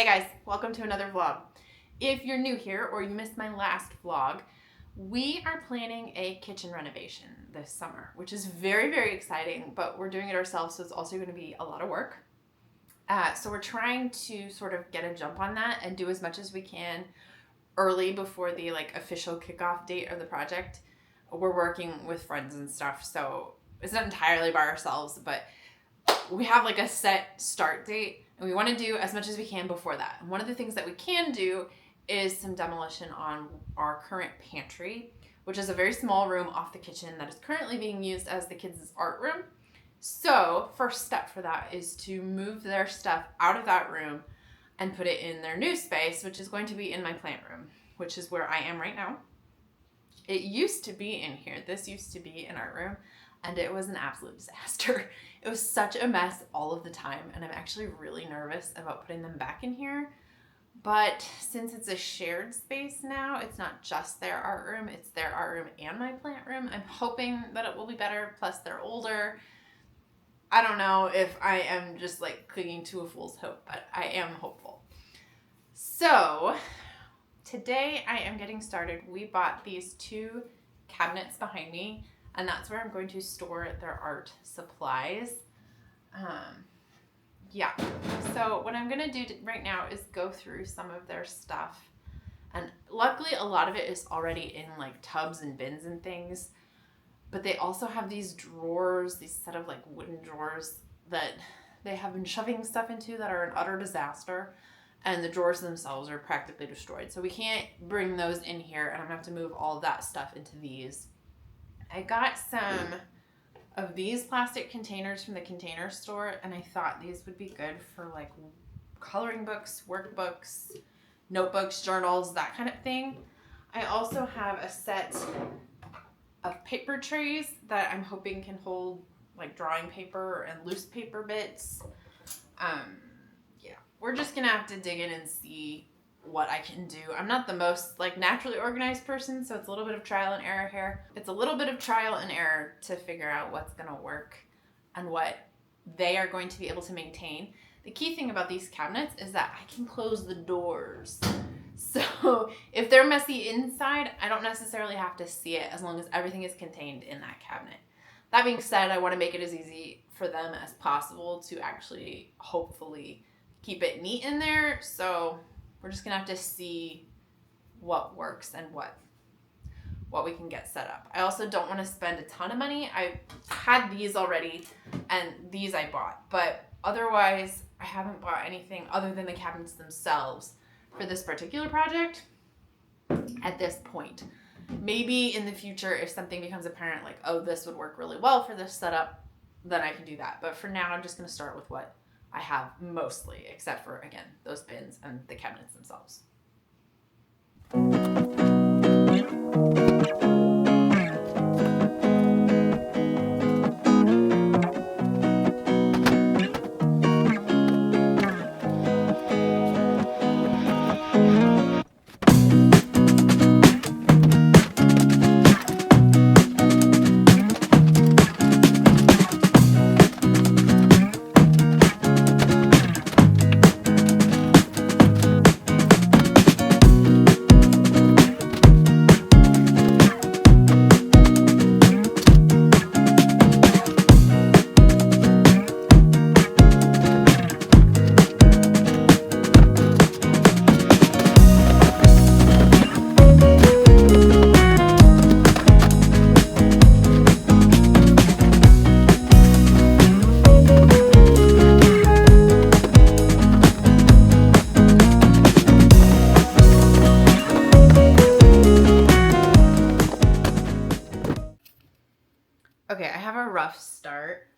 Hey guys, welcome to another vlog. If you're new here or you missed my last vlog, we are planning a kitchen renovation this summer, which is very, very exciting, but we're doing it ourselves, so it's also going to be a lot of work. So we're trying to sort of get a jump on that and do as much as we can early before the official kickoff date of the project. We're working with friends and stuff, so it's not entirely by ourselves, but we have a set start date and we want to do as much as we can before that. And one of the things that we can do is some demolition on our current pantry, which is a very small room off the kitchen that is currently being used as the kids' art room. So first step for that is to move their stuff out of that room and put it in their new space, which is going to be in my plant room, which is where I am right now. It used to be in here. This used to be an art room, and it was an absolute disaster. It was such a mess all of the time, and I'm actually really nervous about putting them back in here. But since it's a shared space now, it's not just their art room, it's their art room and my plant room. I'm hoping that it will be better, plus they're older. I don't know if I am just clinging to a fool's hope, but I am hopeful. So today I am getting started. We bought these two cabinets behind me, and that's where I'm going to store their art supplies. Yeah, so what I'm going to do right now is go through some of their stuff. And luckily a lot of it is already in tubs and bins and things. But they also have these drawers, these set of wooden drawers that they have been shoving stuff into that are an utter disaster. And the drawers themselves are practically destroyed. So we can't bring those in here, and I'm going to have to move all of that stuff into these. I got some of these plastic containers from the Container Store, and I thought these would be good for coloring books, workbooks, notebooks, journals, that kind of thing. I also have a set of paper trays that I'm hoping can hold drawing paper and loose paper bits. Yeah, we're just gonna have to dig in and see what I can do. I'm not the most naturally organized person, so it's a little bit of trial and error here. It's a little bit of trial and error to figure out what's gonna work and what they are going to be able to maintain. The key thing about these cabinets is that I can close the doors. So if they're messy inside, I don't necessarily have to see it as long as everything is contained in that cabinet. That being said, I want to make it as easy for them as possible to actually hopefully keep it neat in there. So we're just going to have to see what works and what we can get set up. I also don't want to spend a ton of money. I had these already, and these I bought. But otherwise, I haven't bought anything other than the cabinets themselves for this particular project at this point. Maybe in the future, if something becomes apparent, oh, this would work really well for this setup, then I can do that. But for now, I'm just going to start with what I have mostly, except for, again, those bins and the cabinets themselves. Okay, I have a rough start.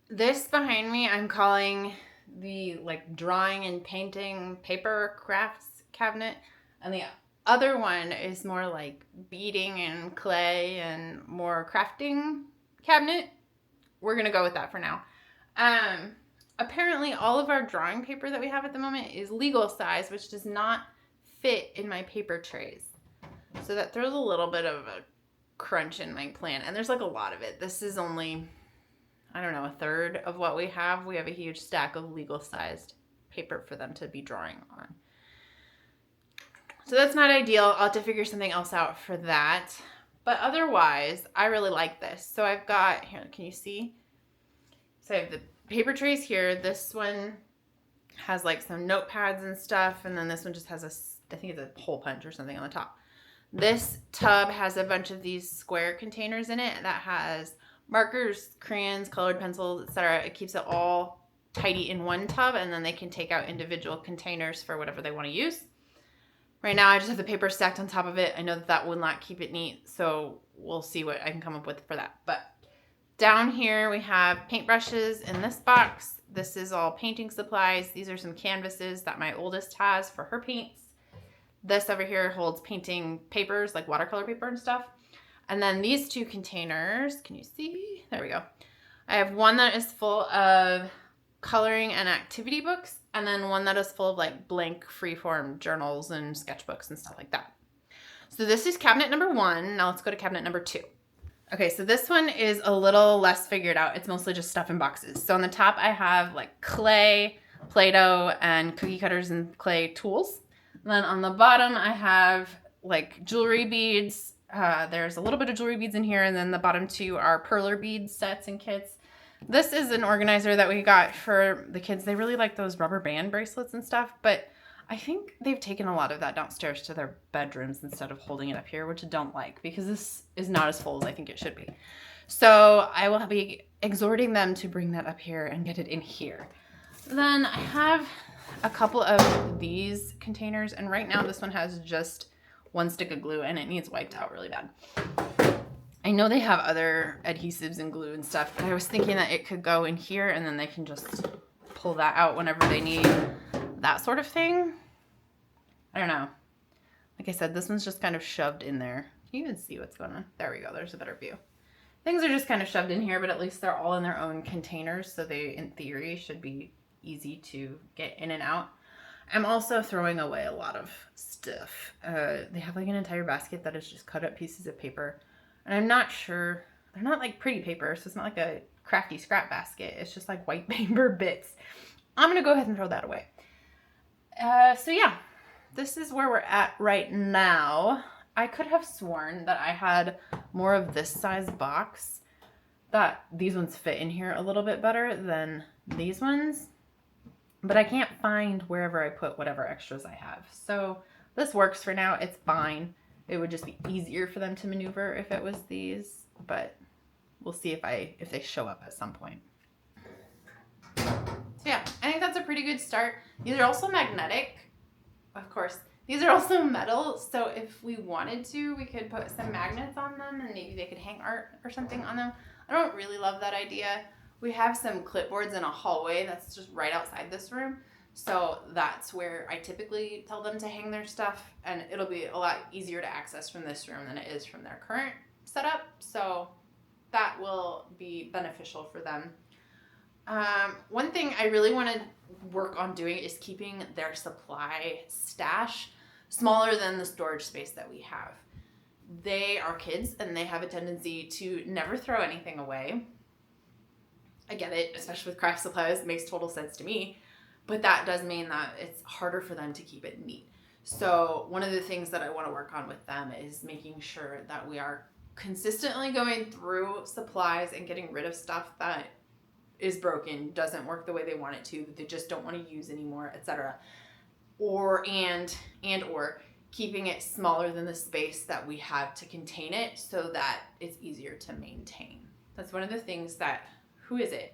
This behind me I'm calling the drawing and painting paper crafts cabinet, and the other one is more beading and clay and more crafting cabinet. We're gonna go with that for now. Apparently all of our drawing paper that we have at the moment is legal size, which does not fit in my paper trays. So that throws a little bit of a crunch in my plan, and there's a lot of it. This is only, I don't know, a third of what we have. We have a huge stack of legal sized paper for them to be drawing on. So that's not ideal. I'll have to figure something else out for that. But otherwise, I really like this. So I've got, here, can you see? So I have the paper trays here. This one has like some notepads and stuff. And then this one just has I think it's a hole punch or something on the top. This tub has a bunch of these square containers in it that has markers, crayons, colored pencils, etc. It keeps it all tidy in one tub, and then they can take out individual containers for whatever they want to use. Right now, I just have the paper stacked on top of it. I know that will not keep it neat, so we'll see what I can come up with for that. But down here, we have paintbrushes in this box. This is all painting supplies. These are some canvases that my oldest has for her paints. This over here holds painting papers, like watercolor paper and stuff. And then these two containers, can you see? There we go. I have one that is full of coloring and activity books, and then one that is full of like blank freeform journals and sketchbooks and stuff like that. So this is cabinet number 1. Now let's go to cabinet number 2. Okay, so this one is a little less figured out. It's mostly just stuff in boxes. So on the top, I have like clay, Play-Doh, and cookie cutters and clay tools. And then on the bottom, I have like jewelry beads. There's a little bit of jewelry beads in here, and then the bottom 2 are perler bead sets and kits. This is an organizer that we got for the kids. They really like those rubber band bracelets and stuff, but I think they've taken a lot of that downstairs to their bedrooms instead of holding it up here, which I don't like because this is not as full as I think it should be. So I will be exhorting them to bring that up here and get it in here. Then I have a couple of these containers, and right now this one has just one stick of glue and it needs wiped out really bad. I know they have other adhesives and glue and stuff, but I was thinking that it could go in here and then they can just pull that out whenever they need that sort of thing. I don't know. Like I said, this one's just kind of shoved in there. Can you even see what's going on? There we go. There's a better view. Things are just kind of shoved in here, but at least they're all in their own containers, so they, in theory, should be easy to get in and out. I'm also throwing away a lot of stuff. They have like an entire basket that is just cut up pieces of paper. And I'm not sure, they're not like pretty paper, so it's not like a crafty scrap basket. It's just like white paper bits. I'm going to go ahead and throw that away. So yeah, this is where we're at right now. I could have sworn that I had more of this size box, that these ones fit in here a little bit better than these ones. But I can't find wherever I put whatever extras I have. So this works for now. It's fine. It would just be easier for them to maneuver if it was these, but we'll see if they show up at some point. So yeah, I think that's a pretty good start. These are also magnetic, of course. These are also metal, so if we wanted to, we could put some magnets on them and maybe they could hang art or something on them. I don't really love that idea. We have some clipboards in a hallway that's just right outside this room. So that's where I typically tell them to hang their stuff, and it'll be a lot easier to access from this room than it is from their current setup. So that will be beneficial for them. One thing I really want to work on doing is keeping their supply stash smaller than the storage space that we have. They are kids and they have a tendency to never throw anything away. I get it, especially with craft supplies. It makes total sense to me. But that does mean that it's harder for them to keep it neat. So one of the things that I want to work on with them is making sure that we are consistently going through supplies and getting rid of stuff that is broken, doesn't work the way they want it to, that they just don't want to use anymore, etc. Or keeping it smaller than the space that we have to contain it so that it's easier to maintain. That's one of the things that, who is it?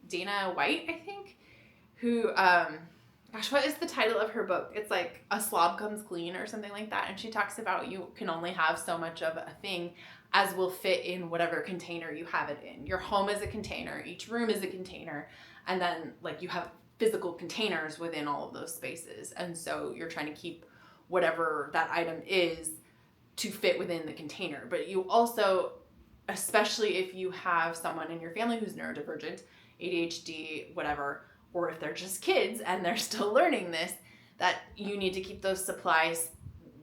Dana White, I think? Who, gosh, what is the title of her book? It's like A Slob Comes Clean or something like that. And she talks about you can only have so much of a thing as will fit in whatever container you have it in. Your home is a container. Each room is a container. And then like you have physical containers within all of those spaces. And so you're trying to keep whatever that item is to fit within the container. But you also, especially if you have someone in your family who's neurodivergent, ADHD, whatever, or if they're just kids and they're still learning this, that you need to keep those supplies,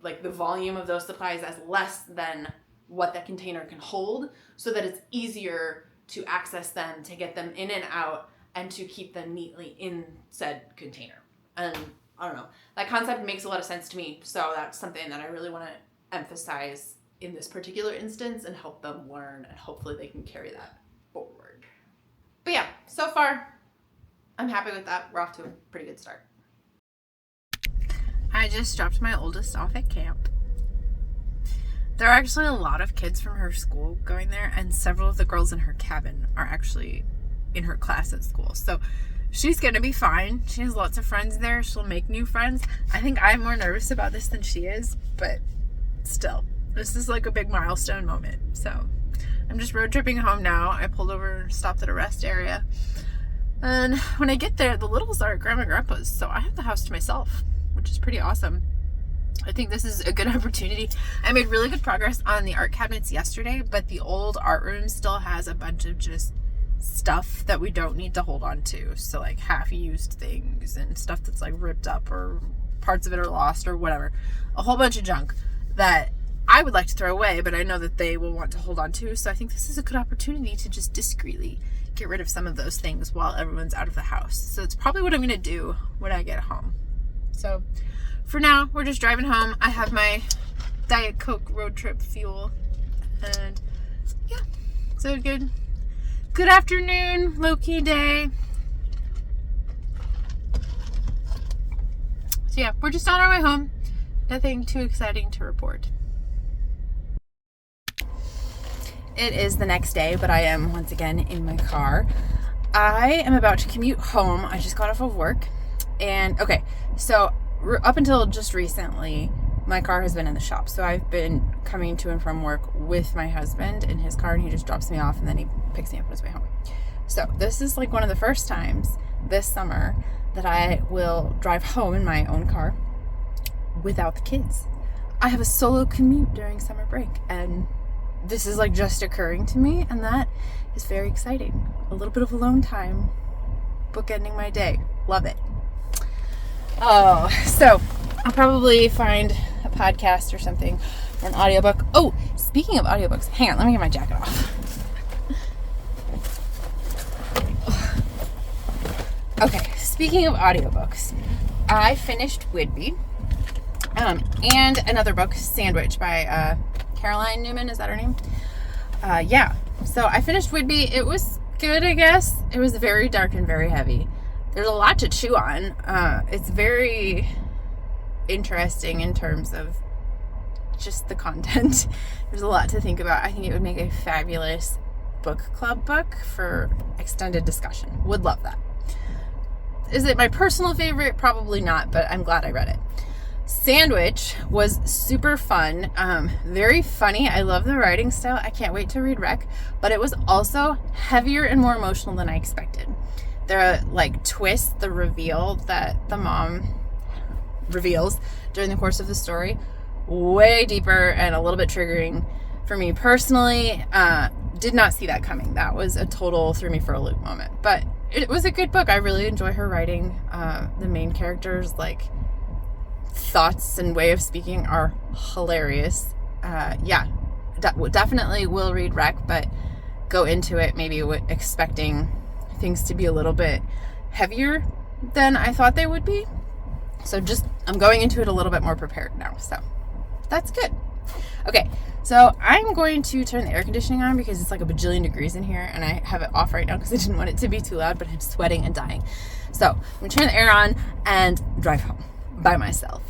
like the volume of those supplies, as less than what the container can hold so that it's easier to access them, to get them in and out, and to keep them neatly in said container. And I don't know, that concept makes a lot of sense to me. So that's something that I really want to emphasize in this particular instance and help them learn, and hopefully they can carry that forward. But yeah, so far I'm happy with that. We're off to a pretty good start. I just dropped my oldest off at camp. There are actually a lot of kids from her school going there, and several of the girls in her cabin are actually in her class at school. So she's going to be fine. She has lots of friends there. She'll make new friends. I think I'm more nervous about this than she is, but still, this is like a big milestone moment. So I'm just road tripping home now. I pulled over, stopped at a rest area. And when I get there, the littles are at Grandma and Grandpa's. So I have the house to myself, which is pretty awesome. I think this is a good opportunity. I made really good progress on the art cabinets yesterday, but the old art room still has a bunch of just stuff that we don't need to hold on to. So like half-used things and stuff that's like ripped up or parts of it are lost or whatever. A whole bunch of junk that I would like to throw away, but I know that they will want to hold on to. So I think this is a good opportunity to just discreetly get rid of some of those things while everyone's out of the house. So it's probably what I'm going to do when I get home. So for now, we're just driving home. I have my Diet Coke road trip fuel. And yeah, so good afternoon, low-key day. So yeah, we're just on our way home. Nothing too exciting to report. It is the next day, but I am once again in my car. I am about to commute home. I just got off of work. And okay, so up until just recently, my car has been in the shop. So I've been coming to and from work with my husband in his car, and he just drops me off and then he picks me up on his way home. So this is like one of the first times this summer that I will drive home in my own car without the kids. I have a solo commute during summer break, and this is like just occurring to me, and that is very exciting. A little bit of alone time, bookending my day. Love it. Oh, so I'll probably find a podcast or something, or an audiobook. Oh, speaking of audiobooks, hang on, let me get my jacket off. Okay, speaking of audiobooks, I finished Whidbey, and another book, Sandwich, by Caroline Newman. Is that her name? Yeah. So I finished Whidbey. It was good, I guess. It was very dark and very heavy. There's a lot to chew on. It's very interesting in terms of just the content. There's a lot to think about. I think it would make a fabulous book club book for extended discussion. Would love that. Is it my personal favorite? Probably not, but I'm glad I read it. Sandwich was super fun, very funny. I love the writing style. I can't wait to read Rec, but it was also heavier and more emotional than I expected. There are like twists, the reveal that the mom reveals during the course of the story, way deeper and a little bit triggering for me personally. Did not see that coming. That was a total threw me for a loop moment, but it was a good book. I really enjoy her writing. The main characters, like, thoughts and way of speaking are hilarious. Definitely will read Rec, but go into it maybe expecting things to be a little bit heavier than I thought they would be. So I'm going into it a little bit more prepared now. So that's good. Okay, so I'm going to turn the air conditioning on because it's like a bajillion degrees in here, and I have it off right now because I didn't want it to be too loud, but I'm sweating and dying. So I'm going to turn the air on and drive home by myself.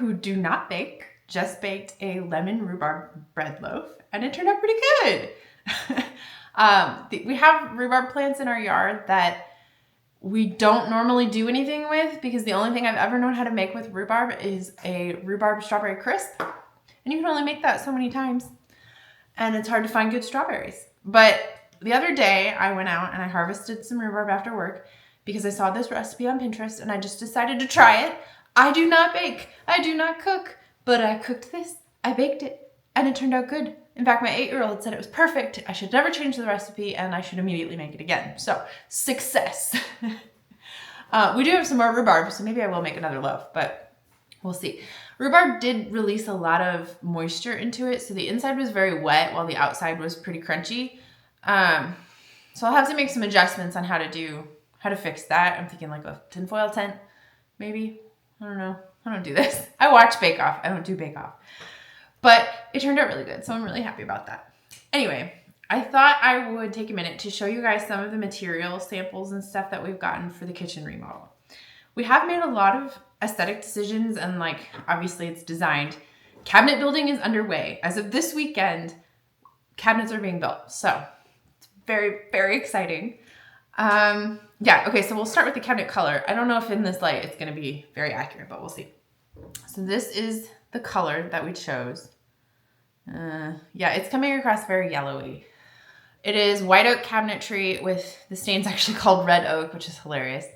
who do not bake, just baked a lemon rhubarb bread loaf, and it turned out pretty good. We have rhubarb plants in our yard that we don't normally do anything with because the only thing I've ever known how to make with rhubarb is a rhubarb strawberry crisp. And you can only make that so many times. And it's hard to find good strawberries. But the other day I went out and I harvested some rhubarb after work because I saw this recipe on Pinterest and I just decided to try it. I do not bake. I do not cook. But I cooked this. I baked it. And it turned out good. In fact, my 8-year-old said it was perfect. I should never change the recipe and I should immediately make it again. So, success. We do have some more rhubarb, so maybe I will make another loaf, but we'll see. Rhubarb did release a lot of moisture into it, so the inside was very wet while the outside was pretty crunchy. So I'll have to make some adjustments on how to fix that. I'm thinking like a tinfoil tent, maybe. I don't know. I don't do this. I watch Bake Off. I don't do Bake Off. But it turned out really good, so I'm really happy about that. Anyway, I thought I would take a minute to show you guys some of the material samples and stuff that we've gotten for the kitchen remodel. We have made a lot of aesthetic decisions and obviously it's designed. Cabinet building is underway. As of this weekend, cabinets are being built. So it's very, very exciting. Okay, so we'll start with the cabinet color. I don't know if in this light it's gonna be very accurate, but we'll see. So this is the color that we chose. It's coming across very yellowy. It is white oak cabinetry with the stains actually called red oak, which is hilarious.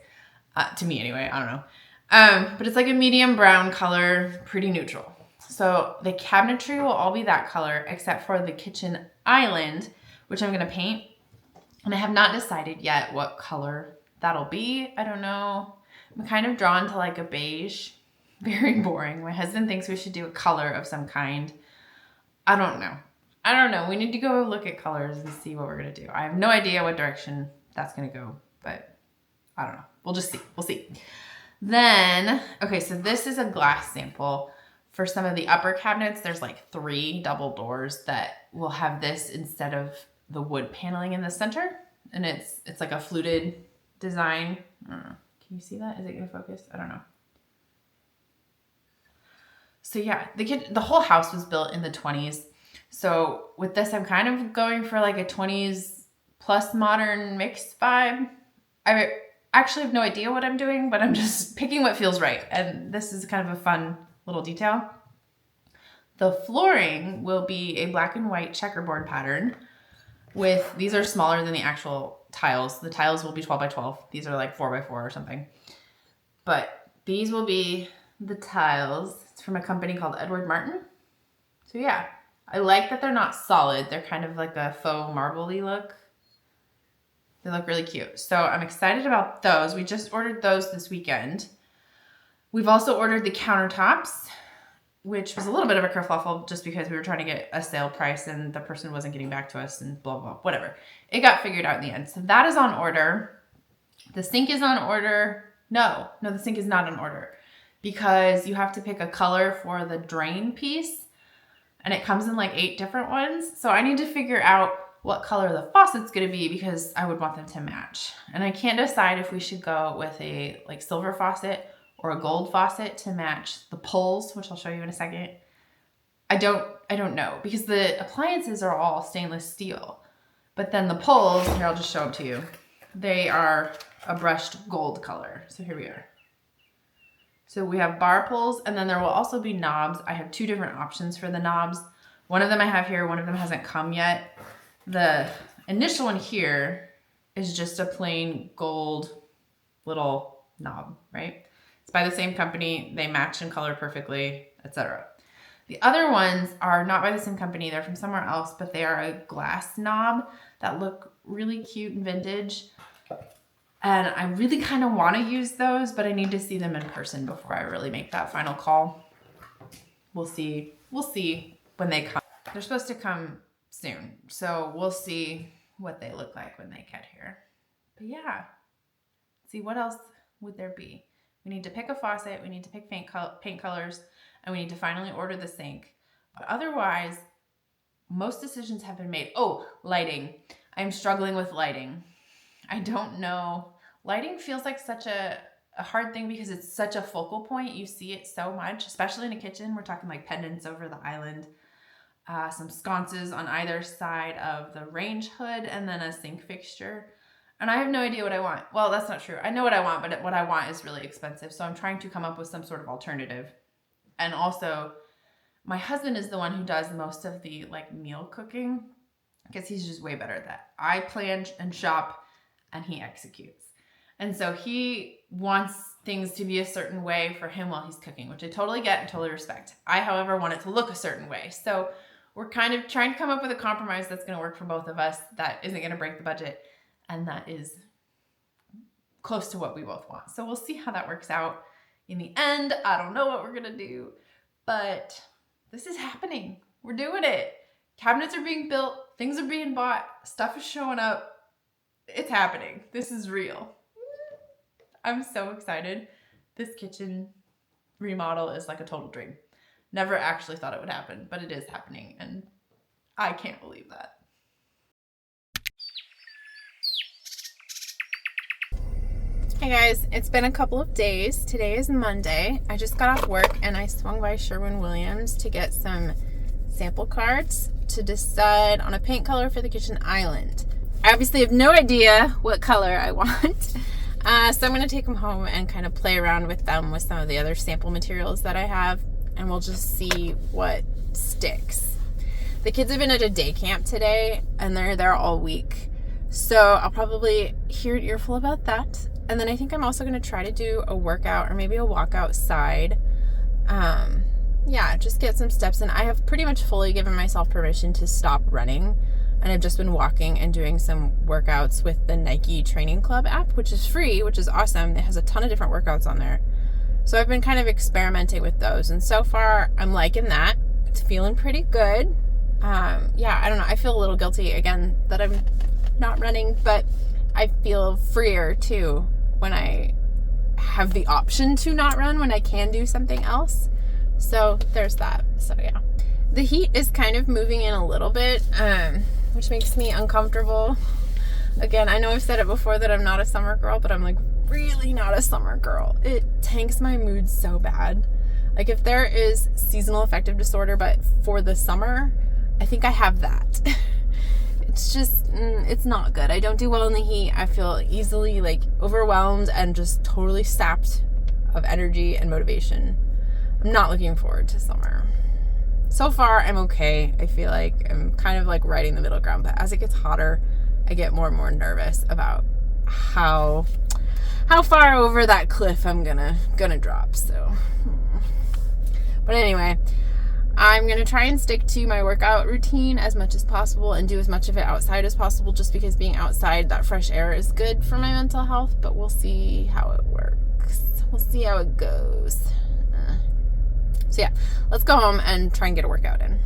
To me anyway, I don't know. But it's like a medium brown color, pretty neutral. So the cabinetry will all be that color except for the kitchen island, which I'm gonna paint. And I have not decided yet what color that'll be. I don't know. I'm kind of drawn to like a beige. Very boring. My husband thinks we should do a color of some kind. I don't know. We need to go look at colors and see what we're going to do. I have no idea what direction that's going to go, but I don't know. We'll just see. We'll see. Then, okay, so this is a glass sample. For some of the upper cabinets, there's like 3 double doors that will have this instead of the wood paneling in the center. And it's like a fluted design. I don't know. Can you see that? Is it going to focus? I don't know. So yeah, the whole house was built in the 20s. So with this, I'm kind of going for like a 20s plus modern mixed vibe. I actually have no idea what I'm doing, but I'm just picking what feels right. And this is kind of a fun little detail. The flooring will be a black and white checkerboard pattern these are smaller than the actual tiles. The tiles will be 12 by 12. These are like 4 by 4 or something. But these will be the tiles. It's from a company called Edward Martin. So yeah, I like that they're not solid. They're kind of like a faux marble-y look. They look really cute. So I'm excited about those. We just ordered those this weekend. We've also ordered the countertops, which was a little bit of a kerfluffle just because we were trying to get a sale price and the person wasn't getting back to us and blah, blah, whatever. It got figured out in the end. So that is on order. The sink is on order. No, the sink is not on order because you have to pick a color for the drain piece and it comes in like 8 different ones. So I need to figure out what color the faucet's gonna be because I would want them to match. And I can't decide if we should go with a like silver faucet or a gold faucet to match the poles, which I'll show you in a second. I don't know because the appliances are all stainless steel, but then the poles, here I'll just show them to you. They are a brushed gold color. So here we are. So we have bar pulls and then there will also be knobs. I have 2 different options for the knobs. One of them I have here, one of them hasn't come yet. The initial one here is just a plain gold little knob, right? It's by the same company. They match in color perfectly, etc. The other ones are not by the same company. They're from somewhere else, but they are a glass knob that look really cute and vintage. And I really kind of want to use those, but I need to see them in person before I really make that final call. We'll see when they come. They're supposed to come soon, so we'll see what they look like when they get here. But yeah, see what else would there be? We need to pick a faucet, we need to pick paint colors, and we need to finally order the sink. But otherwise, most decisions have been made. Oh, lighting. I'm struggling with lighting. I don't know. Lighting feels like such a a hard thing because it's such a focal point. You see it so much, especially in a kitchen. We're talking like pendants over the island, some sconces on either side of the range hood, and then a sink fixture. And I have no idea what I want. Well, that's not true. I know what I want, but what I want is really expensive. So I'm trying to come up with some sort of alternative. And also, my husband is the one who does most of the like meal cooking because he's just way better at that. I plan and shop and he executes. And so he wants things to be a certain way for him while he's cooking, which I totally get and totally respect. I, however, want it to look a certain way. So we're kind of trying to come up with a compromise that's going to work for both of us, that isn't going to break the budget, and that is close to what we both want. So we'll see how that works out. In the end, I don't know what we're going to do, but this is happening. We're doing it. Cabinets are being built. Things are being bought. Stuff is showing up. It's happening. This is real. I'm so excited. This kitchen remodel is like a total dream. Never actually thought it would happen, but it is happening, and I can't believe that. Hey guys, it's been a couple of days. Today is Monday. I just got off work and I swung by Sherwin-Williams to get some sample cards to decide on a paint color for the kitchen island. I obviously have no idea what color I want. So I'm going to take them home and kind of play around with them with some of the other sample materials that I have, and we'll just see what sticks. The kids have been at a day camp today and they're there all week. So I'll probably hear an earful about that. And then I think I'm also going to try to do a workout or maybe a walk outside. Yeah, just get some steps in. I have pretty much fully given myself permission to stop running. And I've just been walking and doing some workouts with the Nike Training Club app, which is free, which is awesome. It has a ton of different workouts on there. So I've been kind of experimenting with those. And so far, I'm liking that. It's feeling pretty good. Yeah, I don't know. I feel a little guilty, again, that I'm not running, but I feel freer, too, when I have the option to not run, when I can do something else. So there's that. So yeah, the heat is kind of moving in a little bit, which makes me uncomfortable. Again, I know I've said it before that I'm not a summer girl, but I'm like really not a summer girl. It tanks my mood so bad. Like if there is seasonal affective disorder, but for the summer, I think I have that. It's just, it's not good. I don't do well in the heat. I feel easily like overwhelmed and just totally sapped of energy and motivation. I'm not looking forward to summer. So far, I'm okay. I feel like I'm kind of like riding the middle ground, but as it gets hotter, I get more and more nervous about how far over that cliff I'm gonna drop. So, but anyway, I'm going to try and stick to my workout routine as much as possible and do as much of it outside as possible, just because being outside, that fresh air is good for my mental health, but we'll see how it works. We'll see how it goes. So yeah, let's go home and try and get a workout in.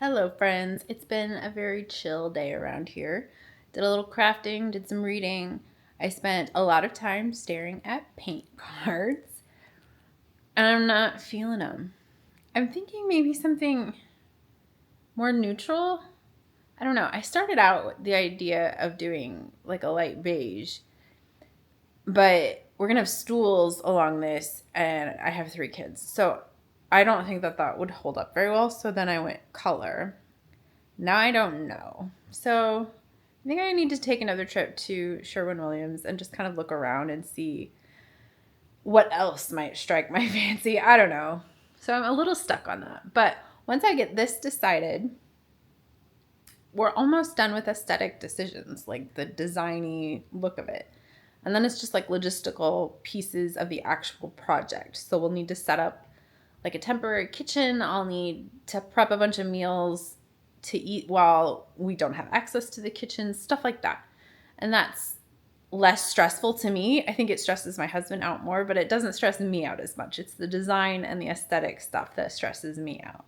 Hello friends, it's been a very chill day around here. Did a little crafting, did some reading. I spent a lot of time staring at paint cards and I'm not feeling them. I'm thinking maybe something more neutral. I don't know. I started out with the idea of doing like a light beige, but we're gonna have stools along this and I have 3 kids. So I don't think that would hold up very well. So then I went color. Now I don't know. So I think I need to take another trip to Sherwin-Williams and just kind of look around and see what else might strike my fancy. I don't know. So I'm a little stuck on that. But once I get this decided, we're almost done with aesthetic decisions, like the designy look of it. And then it's just like logistical pieces of the actual project. So we'll need to set up like a temporary kitchen. I'll need to prep a bunch of meals to eat while we don't have access to the kitchen, stuff like that. And that's less stressful to me. I think it stresses my husband out more, but it doesn't stress me out as much. It's the design and the aesthetic stuff that stresses me out.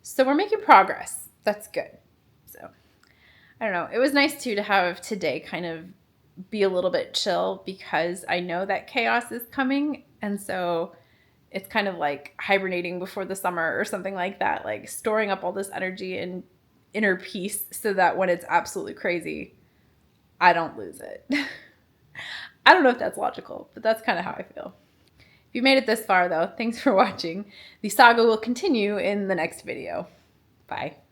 So we're making progress. That's good. So I don't know. It was nice too to have today kind of be a little bit chill because I know that chaos is coming. And so it's kind of like hibernating before the summer or something like that, like storing up all this energy and inner peace so that when it's absolutely crazy, I don't lose it. I don't know if that's logical, but that's kind of how I feel. If you made it this far though, thanks for watching. The saga will continue in the next video. Bye.